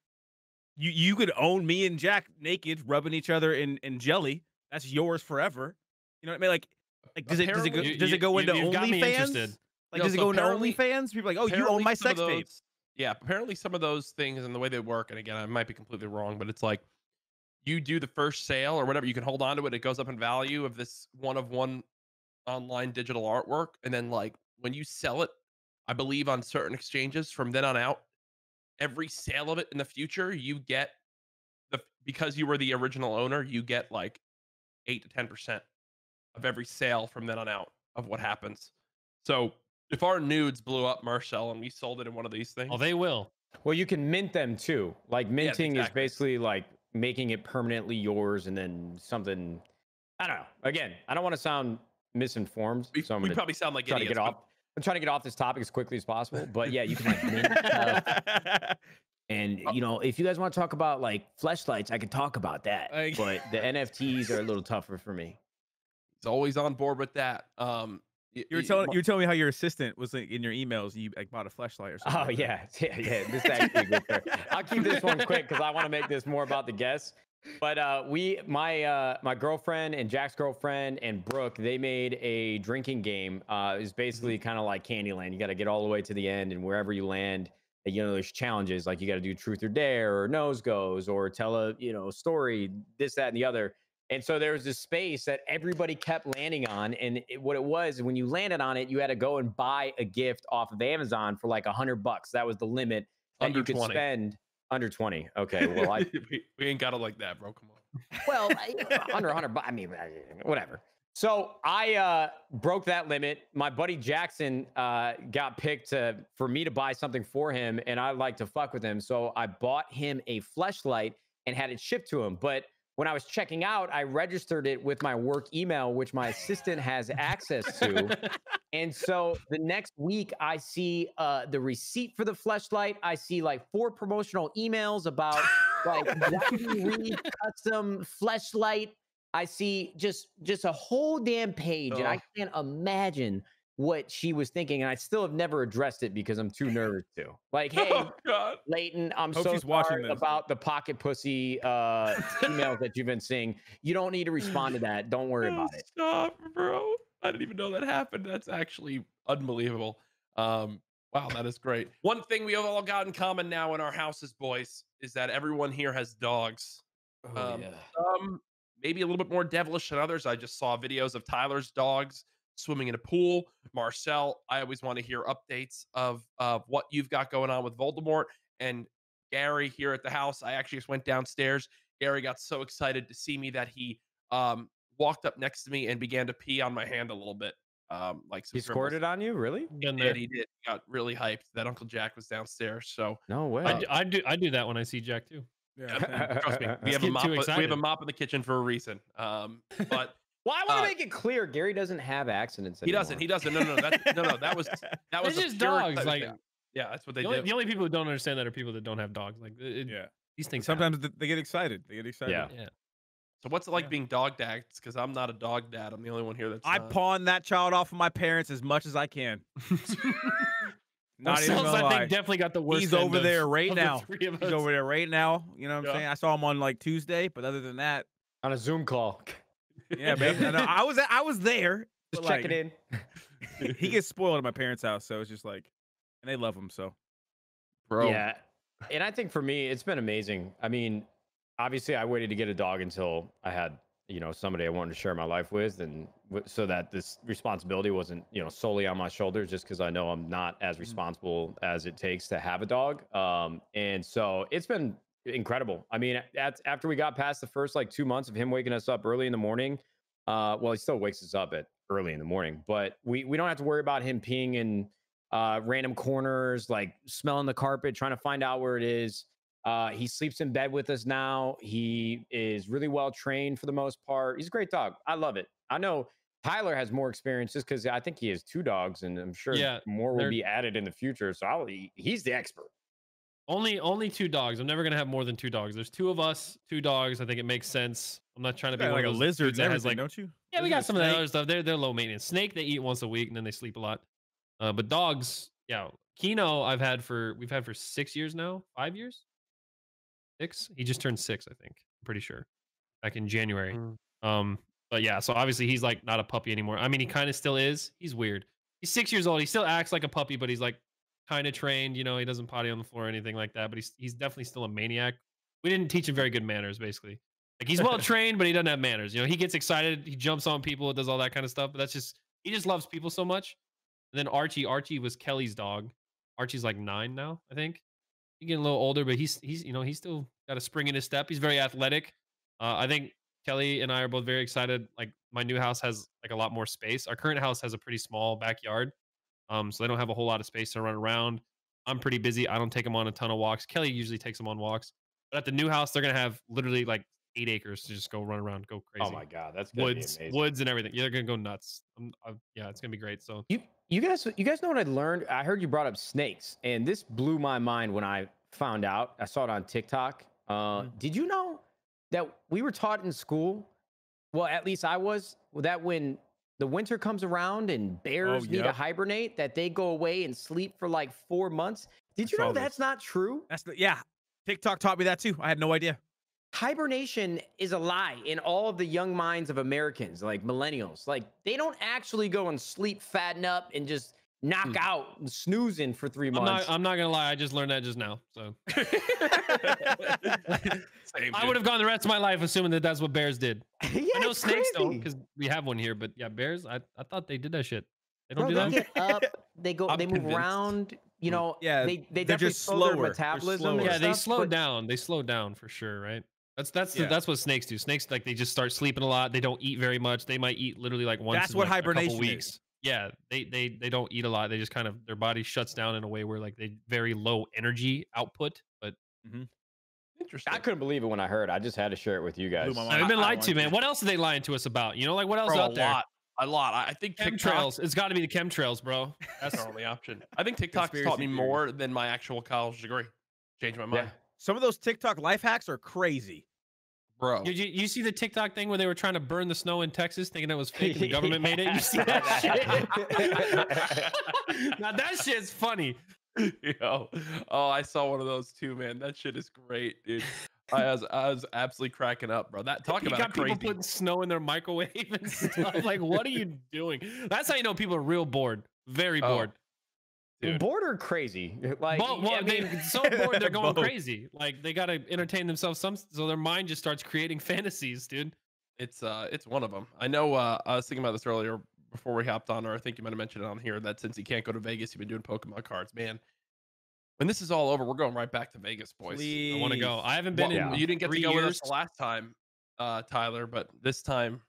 you could own me and Jack naked, rubbing each other in jelly. That's yours forever. You know what I mean? Like does it go into OnlyFans? Like, does it go into OnlyFans? People are like, oh, you own my sex tapes. Yeah, apparently some of those things and the way they work, and again, I might be completely wrong, but it's like you do the first sale or whatever, you can hold on to it. It goes up in value of this one-of-one online digital artwork. And then like when you sell it, I believe on certain exchanges from then on out, every sale of it in the future, you get because you were the original owner, you get like 8 to 10% of every sale from then on out of what happens. So if our nudes blew up, Marcel, and we sold it in one of these things, oh, they will. Well, you can mint them too. Like minting is basically like making it permanently yours, and then something. I don't know. Again, I don't want to sound misinformed, so I'm we probably sound like idiots. I'm trying to get off this topic as quickly as possible. But yeah, you can like mint stuff. And you know, if you guys want to talk about like fleshlights, I could talk about that. But the NFTs are a little tougher for me. It's always on board with that. You were telling me how your assistant was like, in your emails. You like bought a fleshlight or something. Oh yeah. This is actually a good story. I'll keep this one quick because I want to make this more about the guests. But my girlfriend and Jack's girlfriend and Brooke, they made a drinking game. It's basically kind of like Candyland. You got to get all the way to the end, and wherever you land, you know, there's challenges like you got to do truth or dare or nose goes or tell a story, this, that, and the other. And so there was this space that everybody kept landing on. And what it was, when you landed on it, you had to go and buy a gift off of Amazon for like $100. That was the limit that you could spend. Under 20. Okay. Well, we ain't got it like that, bro. Come on. Well, under 100. I mean, whatever. So I broke that limit. My buddy Jackson got picked for me to buy something for him, and I like to fuck with him. So I bought him a fleshlight and had it shipped to him. But when I was checking out, I registered it with my work email, which my assistant has access to. And so the next week, I see the receipt for the fleshlight. I see like 4 promotional emails about like read custom fleshlight. I see just a whole damn page, and I can't imagine what she was thinking. And I still have never addressed it because I'm too nervous to. Like, hey, Leighton, I'm so sorry about the pocket pussy emails that you've been seeing. You don't need to respond to that. Don't worry about it. Stop, bro. I didn't even know that happened. That's actually unbelievable. Wow, that is great. One thing we have all got in common now in our houses, boys, is that everyone here has dogs. Oh yeah. Some maybe a little bit more devilish than others. I just saw videos of Tyler's dogs swimming in a pool. Marcel, I always want to hear updates of what you've got going on with Voldemort. And Gary here at the house, I actually just went downstairs. Gary got so excited to see me that he walked up next to me and began to pee on my hand a little bit. Like some He squirted on you, really? He did. He got really hyped that Uncle Jack was downstairs. So no way. I do that when I see Jack too. Yeah, trust me. We have a mop in the kitchen for a reason. But well, I want to make it clear, Gary doesn't have accidents anymore. He doesn't. No. That was it's just dogs. Like, yeah, that's what they do. The only people who don't understand that are people that don't have dogs. Like, these things. Sometimes they get excited. Yeah. So what's it like being dog dad? Because I'm not a dog dad. I'm the only one here that's. I pawn that child off of my parents as much as I can. Not even gonna lie. I think definitely got the worst. He's over there right now. He's over there right now. You know what I'm saying? I saw him on like Tuesday, but other than that, on a Zoom call. Yeah, baby. I was there. Just checking in. He gets spoiled at my parents' house, so it's just like, and they love him so. Bro. Yeah, and I think for me, it's been amazing. I mean, obviously, I waited to get a dog until I had, somebody I wanted to share my life with, and so that this responsibility wasn't, solely on my shoulders, just because I know I'm not as responsible as it takes to have a dog. And so it's been incredible. I mean, after we got past the first like 2 months of him waking us up early in the morning, well, he still wakes us up at early in the morning, but we don't have to worry about him peeing in random corners, like smelling the carpet, trying to find out where it is. He sleeps in bed with us now. He is really well trained for the most part. He's a great dog. I love it. I know Tyler has more experience just because I think he has 2 dogs, and I'm sure more will be added in the future. So he's the expert. Only 2 dogs. I'm never gonna have more than 2 dogs. There's 2 of us, 2 dogs. I think it makes sense. I'm not trying to be like a lizard that has like, don't you? Yeah, we got some of that other stuff. They're low maintenance. Snake, they eat once a week and then they sleep a lot. But dogs, yeah. Kino, we've had for 6 years now. 5 years? 6? He just turned 6, I think. I'm pretty sure. Back in January. But yeah, so obviously he's like not a puppy anymore. I mean, he kind of still is. He's weird. He's 6 years old. He still acts like a puppy, but he's like kind of trained. He doesn't potty on the floor or anything like that. But he's definitely still a maniac. We didn't teach him very good manners, basically. Like, he's well trained, but he doesn't have manners. He gets excited. He jumps on people. Does all that kind of stuff. But he just loves people so much. And then Archie was Kelly's dog. Archie's like 9 now, I think. He's getting a little older, but he's still got a spring in his step. He's very athletic. I think Kelly and I are both very excited. Like, my new house has like a lot more space. Our current house has a pretty small backyard. So they don't have a whole lot of space to run around. I'm pretty busy. I don't take them on a ton of walks. Kelly usually takes them on walks. But at the new house, they're going to have literally like 8 acres to just go run around, go crazy. Oh my God, that's gonna be amazing. Woods and everything. Yeah, they're gonna go nuts. Yeah, it's gonna be great. So you guys know what I learned? I heard you brought up snakes, and this blew my mind when I found out. I saw it on TikTok. Did you know that we were taught in school? Well, at least I was. That when the winter comes around and bears need to hibernate, that they go away and sleep for like 4 months. Did you know that's not true? TikTok taught me that too. I had no idea. Hibernation is a lie in all of the young minds of Americans, like millennials. Like, they don't actually go and sleep, fatten up, and just knock out and snoozing for 3 months. I'm not gonna lie, I just learned that just now. So I would have gone the rest of my life assuming that that's what bears did. Yeah, I know snakes don't, because we have one here, but yeah, bears, I thought they did that shit. They don't do They that. get up, they move around. They definitely just slow their slower. metabolism. Yeah, they slow down. They slow down for sure, right? That's what snakes do. Snakes, like, they just start sleeping a lot. They don't eat very much. They might eat literally like once. That's in what like hibernation a couple weeks. is. Yeah, they don't eat a lot. They just kind of, their body shuts down in a way where like they very low energy output. But interesting. I couldn't believe it when I heard. I just had to share it with you guys. I've been lied to, man. What else are they lying to us about? Like, what else out there? A lot. I think Chemtrails. It's got to be the chemtrails, bro. That's our only option. I think TikTok taught me more than my actual college degree. Changed my mind. Yeah. Some of those TikTok life hacks are crazy. Bro. You see the TikTok thing where they were trying to burn the snow in Texas thinking it was fake and the government made it? You see that shit? Now that shit's funny. Oh, I saw one of those too, man. That shit is great, dude. I was absolutely cracking up, bro. That talk about got crazy. people putting snow in their microwave and stuff. Like, what are you doing? That's how you know people are real bored. Very bored. Dude. Bored or crazy? Like, I mean, they're so bored they're going crazy. Like they gotta entertain themselves so their mind just starts creating fantasies, dude. It's one of them. I know. I was thinking about this earlier before we hopped on, or I think you might have mentioned it on here that since he can't go to Vegas, you've been doing Pokemon cards, man. When this is all over, we're going right back to Vegas, boys. Please. I want to go. I haven't been in. You didn't get to go 3 with us years. the last time, Tyler, but this time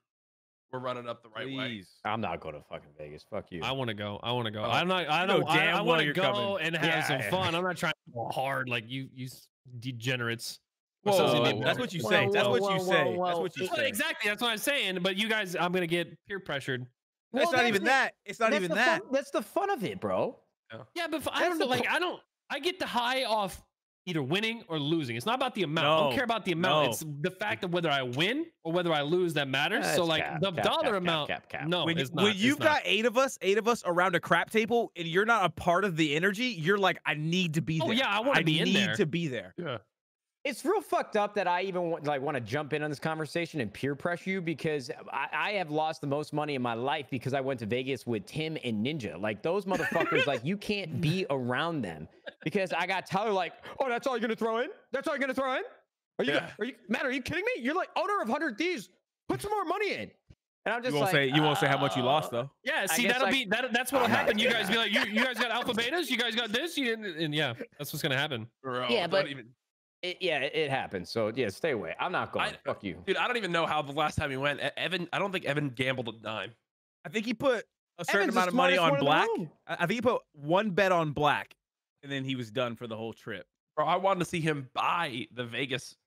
we're running up the right way. I'm not going to fucking Vegas. Fuck you. I want to go. I want to go. Oh, I'm not. I know don't. damn I well want to you're go coming. and have Yeah, some yeah. fun. I'm not trying to go hard like you degenerates. Whoa, that's what you say. That's what you say. That's what you Well, say. exactly. That's what I'm saying. But you guys, I'm gonna get peer pressured. It's not even that. It's not even that. That's the fun of it, bro. Yeah, but I don't know. Like I get the high off either winning or losing. It's not about the amount. I don't care about the amount. No. It's the fact of whether I win or whether I lose that matters. So like the dollar amount. No, When it's not. you've It's got not. eight of us around a crap table, and you're not a part of the energy, you're like, I need to be there. Oh yeah, I want to be in there. I need to be there. Yeah. It's real fucked up that I even want to jump in on this conversation and peer pressure you because I have lost the most money in my life because I went to Vegas with Tim and Ninja. Like those motherfuckers, like you can't be around them because I got Tyler like, oh, that's all you're gonna throw in? That's all you're gonna throw in? Matt, are you kidding me? You're like owner of 100 Thieves. Put some more money in. And I'm just you won't say how much you lost though. Yeah, see that's what'll happen. You guys be like, you guys got alpha betas, you guys got this, and yeah, that's what's gonna happen. Bro, yeah, but it happens. So yeah, stay away. I'm not going. Fuck you, dude. I don't even know how the last time he went. Evan, I don't think Evan gambled a dime. I think he put a certain amount of money on black. I think he put one bet on black, and then he was done for the whole trip. Bro, I wanted to see him buy the Vegas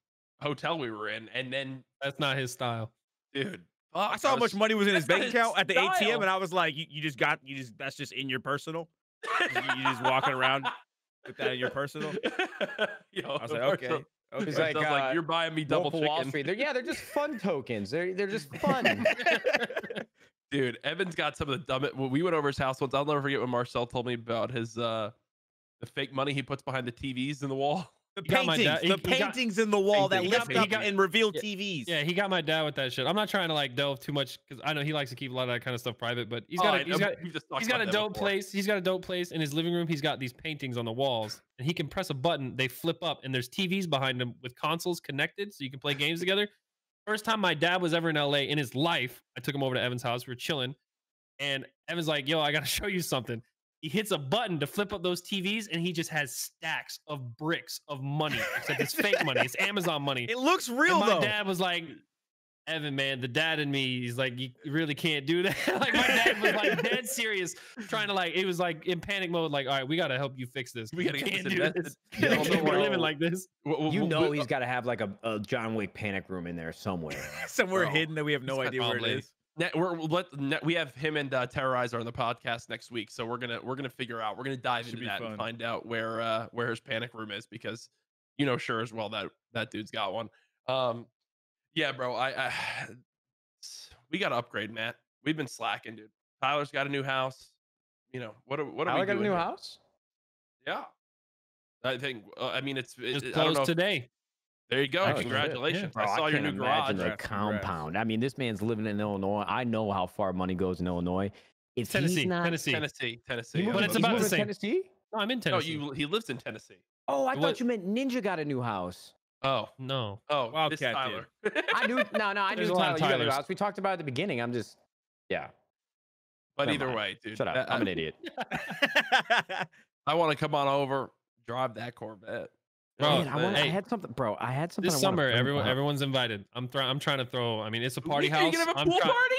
hotel we were in, and then that's not his style, dude. I saw how much money was in his bank account at the ATM, and I was like, that's just in your personal. you just walking around with that in your personal. Yo, I was like, okay. It's like you're buying me double chicken. Wall Street. They're just fun tokens. They're just fun. Dude, Evan's got some of the dumbest. When we went over his house once, I'll never forget when Marcel told me about his the fake money he puts behind the TVs in the wall. The paintings in the wall that lift up and reveal TVs. Yeah, he got my dad with that shit. I'm not trying to like delve too much because I know he likes to keep a lot of that kind of stuff private. But he's got a dope place. He's got a dope place in his living room. He's got these paintings on the walls, and he can press a button. They flip up, and there's TVs behind him with consoles connected, so you can play games together. First time my dad was ever in LA in his life, I took him over to Evan's house. We were chilling, and Evan's like, "Yo, I gotta show you something." He hits a button to flip up those TVs, and he just has stacks of bricks of money. Except it's fake money. It's Amazon money. It looks real, and though. My dad was like, Evan, man, the dad in me, he's like, you really can't do that. Like, my dad was like dead serious, trying to like, it was like in panic mode, like, all right, we got to help you fix this. We got to get do this. You can't be living like this. You know he's got to have like a John Wick panic room in there somewhere. Somewhere hidden that we have no idea where it is. We have him and Terroriser on the podcast next week, so we're gonna figure out. We're gonna dive into that and find out where his panic room is because sure as well that dude's got one. Yeah, bro. We gotta upgrade, Matt. We've been slacking, dude. Tyler's got a new house. What are we doing? I got a new house. Yeah, I think. I mean, it's closed today. There you go. Congratulations. Bro, I saw your new garage. The compound. I mean, this man's living in Illinois. I know how far money goes in Illinois. If Tennessee. But it's about the same. Tennessee? No, I'm in Tennessee. No, he lives in Tennessee. Oh, I thought you meant Ninja got a new house. Oh no. Oh, Wildcat Tyler. I knew. I knew Tyler. You got a new house. We talked about it at the beginning. I'm just, yeah. But either way, dude. Shut up. I'm an idiot. I want to come on over, drive that Corvette. Bro, I had something, bro. I had something. This summer, everyone's invited. I'm trying to throw. I mean, it's a party house. You gonna have a pool party?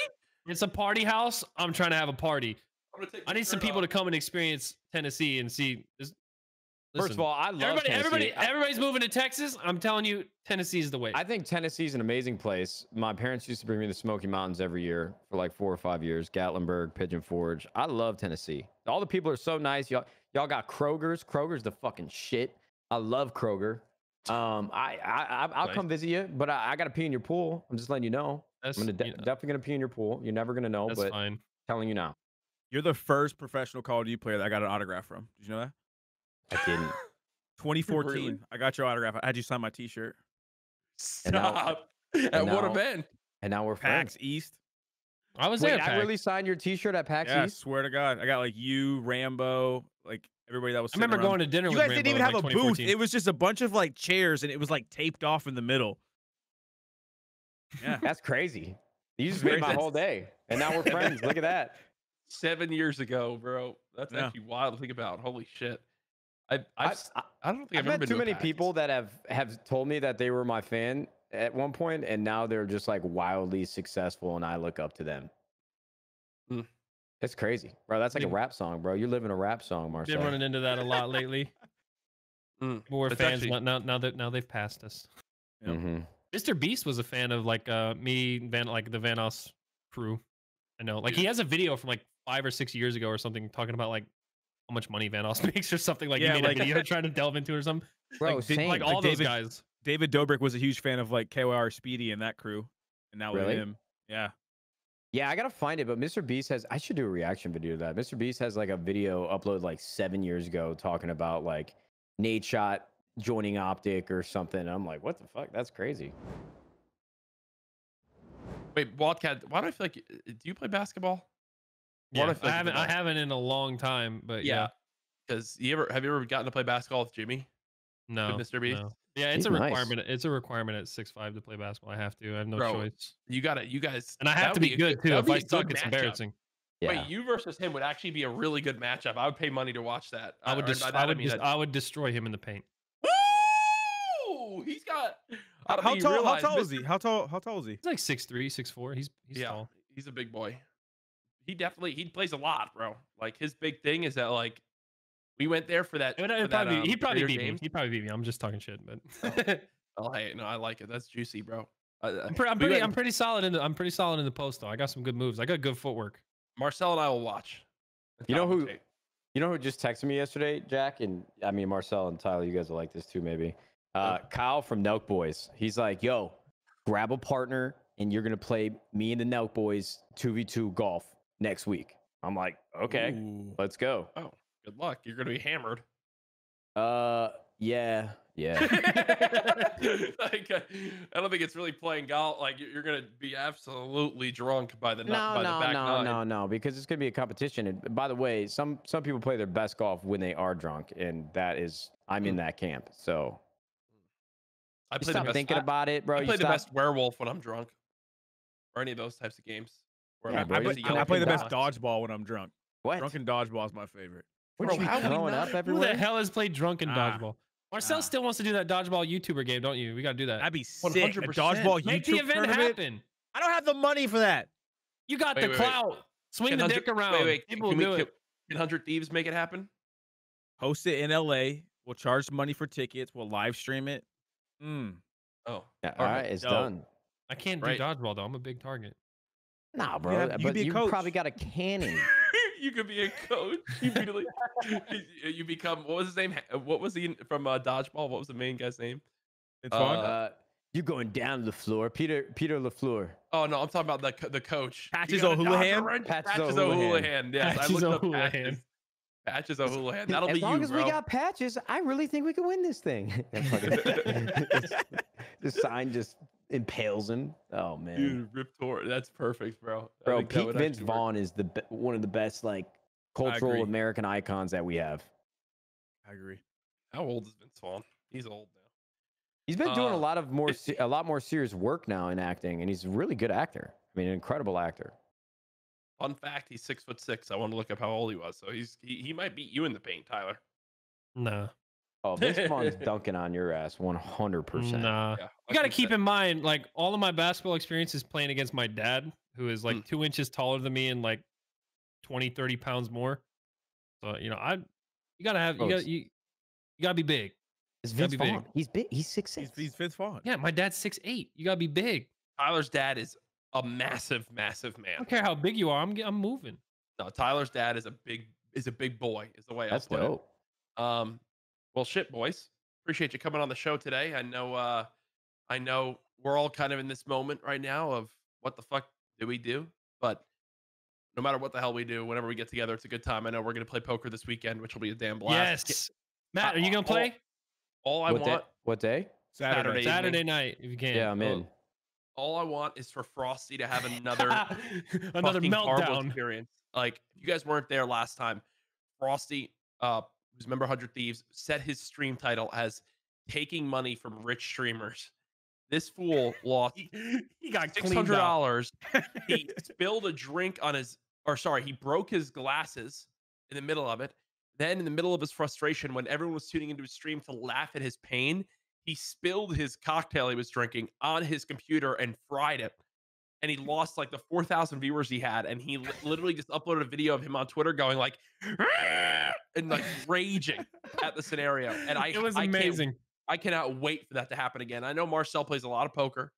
It's a party house. I'm trying to have a party. I need some people to come and experience Tennessee and see. First of all, I love Tennessee. Everybody's moving to Texas. I'm telling you, Tennessee is the way. I think Tennessee is an amazing place. My parents used to bring me to the Smoky Mountains every year for like 4 or 5 years. Gatlinburg, Pigeon Forge. I love Tennessee. All the people are so nice. Y'all got Kroger's. Kroger's the fucking shit. I love Kroger. I'll come visit you, but I got to pee in your pool. I'm just letting you know. I'm definitely gonna pee in your pool. You're never gonna know, but fine. Telling you now. You're the first professional Call of Duty player that I got an autograph from. Did you know that? I didn't. 2014. Really? I got your autograph. I had you sign my T-shirt. Stop. At what event? And now we're PAX friends. East. I was Wait, there. I really signed your T-shirt at PAX Yeah, East? swear to God, I got like you, Rambo, like everybody that was. I remember going to dinner. You with guys didn't Rambo even in, have like, a booth. 2014. It was just a bunch of like chairs, and it was like taped off in the middle. Yeah, That's crazy. You just made my whole day, and now we're friends. Look at that. 7 years ago, bro. That's actually wild to think about. Holy shit. I don't think I've ever met been too to a many PAX people East. that have told me that they were my fan at one point, and now they're just like wildly successful, and I look up to them. Mm. That's crazy, bro. That's like a rap song, bro. You're living a rap song, Marcel. Been running into that a lot lately. We're It's fans actually- now they've passed us. Yep. MrBeast was a fan of like me, like the Vanoss crew. I know, like he has a video from like 5 or 6 years ago or something talking about like how much money Vanoss makes or something. Like Yeah, he made like- a video trying to delve into it or something. Bro, like, same. like all Like those David- guys. David Dobrik was a huge fan of like KOR Speedy and that crew, and now with Really? him, yeah. Yeah, I gotta find it. But MrBeast has. I should do a reaction video to that. MrBeast has like a video uploaded like 7 years ago talking about like Nadeshot joining Optic or something. And I'm like, what the fuck? That's crazy. Wait, Wildcat, why do I feel like do you play basketball? Why do Yeah, I feel like I haven't in a long time, but yeah. Because have you ever gotten to play basketball with Jimmy? no, With MrBeast? no. Yeah, it's He's a nice. requirement. It's a requirement at 6'5" to play basketball. I have to. I have no Bro, choice. You guys, And I have that to would be a good too. that If would I be a suck, good it's matchup. embarrassing. Yeah. Wait, you versus him would actually be a really good matchup. I would pay money to watch that. I would, By that I mean that- I would destroy him in the paint. Woo! He's got. How tall is he? How tall is he? He's like 6'3", 6'4". He's Yeah, tall. he's a big boy. He plays a lot, bro. Like his big thing is that like we went there for that. He'd for probably, that, he'd probably Trader beat me. James. He'd probably beat me. I'm just talking shit, but Oh hey, no, I like it. That's juicy, bro. I'm We went- pretty solid in the post though. I got some good moves. I got good footwork. Marcel and I will watch. and You know who? commentate. You know who just texted me yesterday, Jack? And I mean, Marcel and Tyler, you guys will like this too, maybe. Kyle from Nelk Boys. He's like, yo, grab a partner and you're going to play me and the Nelk Boys 2v2 golf next week. I'm like, okay, Ooh. let's go. Oh, good luck. You're gonna be hammered. Yeah. Like, I don't think it's really playing golf. Like you're gonna be absolutely drunk by the back nine. No, because it's gonna be a competition. And by the way, some people play their best golf when they are drunk, and that is I'm in that camp. So I you play the stop best. thinking about it, bro. I You play the stop- best werewolf when I'm drunk, or any of those types of games. Where Yeah, I'm bro, crazy you yelling I play the at best dogs. dodgeball when I'm drunk. What? Drunken dodgeball is my favorite. What Bro, you be how would we throwing not? up Who everywhere? the hell has played drunken Ah. dodgeball? Marcel Ah. still wants to do that dodgeball YouTuber game, don't you? We gotta do that. That'd be sick. A 100%. dodgeball Make YouTube the event tournament. happen. I don't have the money for that. You got the Wait. clout. Swing the dick around. People will do it. Can 100 Thieves make it happen? Host it in LA. We'll charge money for tickets. We'll live stream it. Oh, Yeah, all right, it's dope. done. I can't do Right. dodgeball though. I'm a big target. Nah, bro. you could but be a you coach. probably got a cannon. you could be a coach. You become what was his name? What was he from Dodgeball? What was the main guy's name? It's fun. You're going down to the floor, Peter LaFleur. Oh no, I'm talking about the coach. Patches You gotta dodge O'Houlihan? around- Patches Patches O'Houlihan. O'Houlihan. Yes, I Patches looked up O'Houlihan. Patches. Patches O'Houlihan. That'll as be long you, as bro. we got patches, I really think we can win this thing. The sign just impales him. Oh man, Dude, Rip Torn. That's perfect, bro. I bro, think that Pete would Vince actually work. Vaughn is one of the best like cultural agree. American icons that we have. I agree. How old is Vince Vaughn? He's old now. He's been doing Uh, a lot more serious work now in acting, and he's a really good actor. I mean, an incredible actor. Fun fact: he's 6'6". I want to look up how old he was. So he might beat you in the paint, Tyler. Nah. Oh, Vince Vaughn's dunking on your ass 100%. Nah. Yeah, You got to like keep said. in mind, like all of my basketball experience is playing against my dad, who is like 2 inches taller than me and like 20, 30 pounds more. So you know, you gotta be big. It's Gotta Vince be big. Vaughn. He's big. He's 6'6". He's Vince Vaughn. Yeah, my dad's 6'8". You gotta be big. Tyler's dad is a massive man. I don't care how big you are. I'm moving. No, Tyler's dad is a big boy. Is the way That's I'll put dope. it. Well, shit, boys. Appreciate you coming on the show today. I know we're all kind of in this moment right now of what the fuck do we do? But no matter what the hell we do, whenever we get together, it's a good time. I know we're gonna play poker this weekend, which will be a damn blast. Yes. Matt, are you gonna play? All I want. What day? Saturday night if you can. Yeah, I'm in. All I want is for Frosty to have another another fucking horrible meltdown. experience. Like, if you guys weren't there last time, Frosty, who's a member of 100 Thieves, set his stream title as "Taking Money from Rich Streamers." This fool lost he got $600. He spilled a drink on his, or sorry, he broke his glasses in the middle of it. Then, in the middle of his frustration, when everyone was tuning into his stream to laugh at his pain, he spilled his cocktail he was drinking on his computer and fried it. And he lost like the 4,000 viewers he had. And he literally just uploaded a video of him on Twitter going like, and like raging at the scenario. And it was amazing. I cannot wait for that to happen again. I know Marcel plays a lot of poker.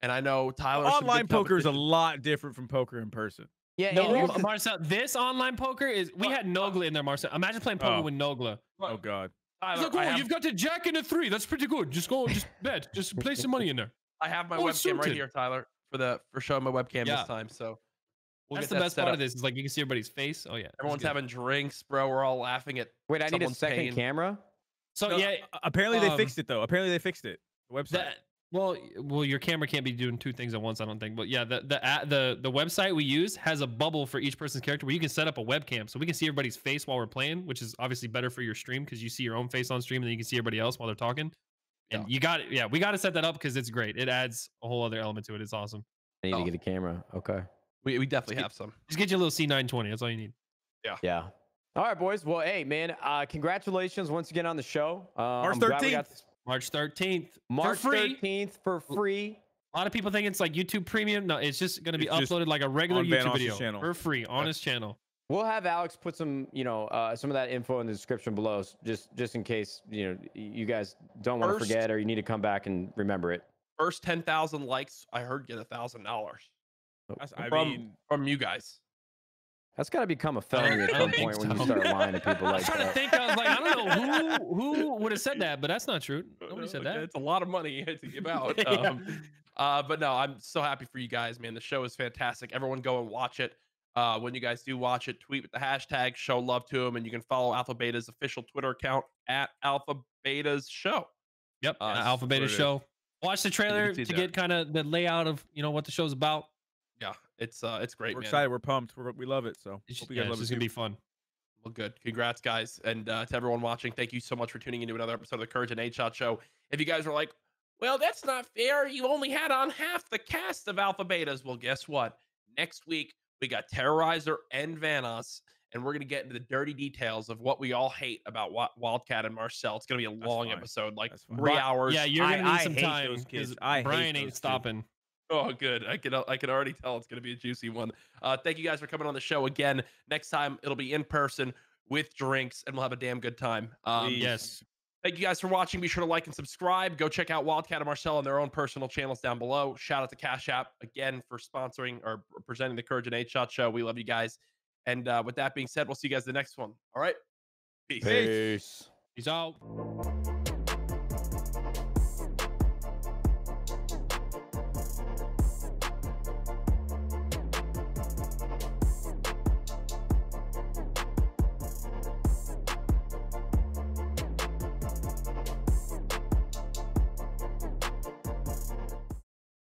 And I know Tyler. Online poker is a lot different from poker in person. Yeah, no, Marcel, this online poker is, we had nogla in there, Marcel. Imagine playing poker with nogla. Oh, God. Tyler, like, oh, you've got to jack in a 3. That's pretty good. Just bet. Just place some money in there. I have my webcam right here, Tyler, for showing my webcam this time. So that's the best part of this. Is like you can see everybody's face. Oh yeah, everyone's having drinks, bro. We're all laughing at. Wait, I need a second camera. So apparently they fixed it though. Apparently they fixed it. The website. Well, your camera can't be doing 2 things at once, I don't think. But yeah, the website we use has a bubble for each person's character where you can set up a webcam, so we can see everybody's face while we're playing, which is obviously better for your stream because you see your own face on stream and then you can see everybody else while they're talking. And we got to set that up because it's great. It adds a whole other element to it. It's awesome. I need to get a camera. Okay. We definitely have some. Just get you a little C920. That's all you need. Yeah. All right, boys. Well, hey, man, congratulations once again on the show. March 13th. March 13th. March 13th for free. A lot of people think it's like YouTube Premium. No, it's just going to be uploaded like a regular YouTube video channel. For free on his channel. We'll have Alex put some, some of that info in the description below, just in case, you guys don't want to forget or you need to come back and remember it. First 10,000 likes, I heard, get $1,000. From you guys. That's got to become a felony at some point when you start lying to people like that. I was like, I don't know who would have said that, but that's not true. Nobody said that. It's a lot of money to give out. But no, I'm so happy for you guys, man. The show is fantastic. Everyone go and watch it. When you guys do watch it, tweet with the hashtag show love to them, and you can follow Alpha Beta's official Twitter account at Alpha Beta's Show. Yep, Alpha Beta Show. Watch the trailer to get kind of the layout of what the show's about. Yeah, it's great. We're excited. We're pumped. We love it. So it's just gonna be fun. Well, good. Congrats, guys, and to everyone watching, thank you so much for tuning into another episode of the CouRage and Nadeshot Show. If you guys were like, well, that's not fair, you only had on half the cast of Alpha Betas. Well, guess what? Next week we got Terroriser and Vanoss, and we're gonna get into the dirty details of what we all hate about Wildcat and Marcel. It's gonna be a long episode, like 3 hours. Yeah, you're gonna need some time because Brian ain't stopping. Oh, good. I can already tell it's going to be a juicy one. Thank you guys for coming on the show again. Next time, it'll be in person with drinks, and we'll have a damn good time. Yes. Thank you guys for watching. Be sure to like and subscribe. Go check out Wildcat and Marcel on their own personal channels down below. Shout out to Cash App, again, for sponsoring or presenting the CouRage and Nadeshot Show. We love you guys. And with that being said, we'll see you guys in the next one. All right? Peace. Peace out.